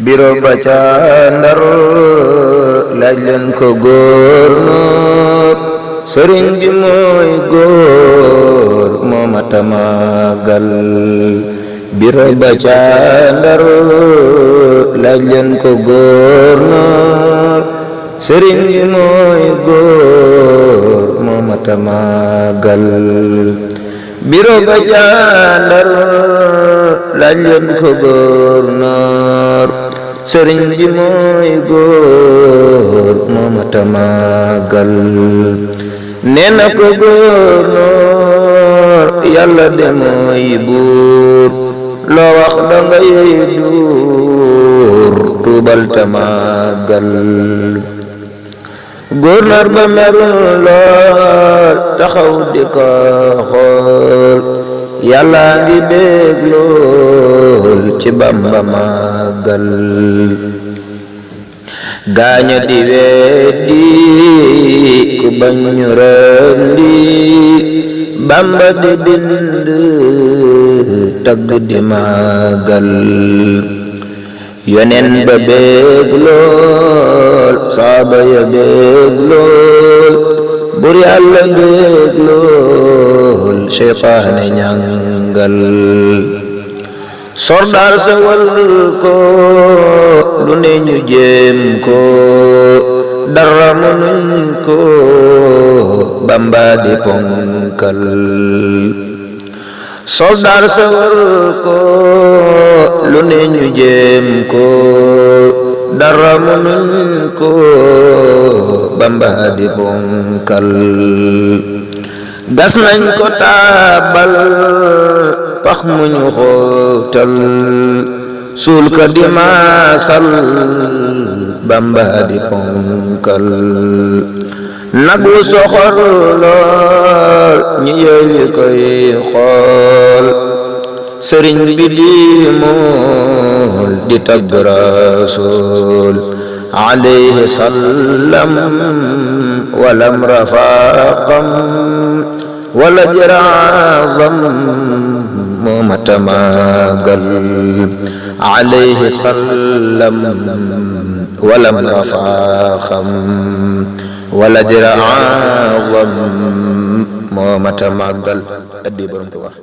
biro ba ca Ndar laaj leen ko góornóor sëriñ bi mooy góor moo mata màggal biro ba ca Ndar laaj leen ko góornóor sëriñ bi mooy góor moo mata màggal biro ba ca Ndar laaj leen ko góornóor sëriñ bi mooy góor moo mata màggal nee na ko góornóor yàlla de mooy buur loo wax dangay duur tuubal ta màggal góornóor ba merul lool taxaw di ko xool yàlla ngi bég lool ci Bamba màggal gaaña di weddi ku bañ ñu rendi Bamba di bind tagg di màggal yonen ba bég lool saaba ya bég lool bur yàlla bég lool seytaane ñàngal sordaar sa wal ko lu ne ñu jéem ko dara mënuñ ko Bamba di ponkal soldaar sa wal ko lu ne ñu jéem ko dara mënuñ ko Bamba di ponkal gas nañ ko taabal pax mu ñu xóotal suul ka di maasal Bamba di ponkal nag wu soxor lool ñi yeewi koy xool sëriñ bi di mool di tagg Rasuul alayhi sallam walam rafaqam wala jaraazam moo mata màggal alayhi sallam walam rafaqam wala jaraazam moo mata màggal addi Borom Tuubaa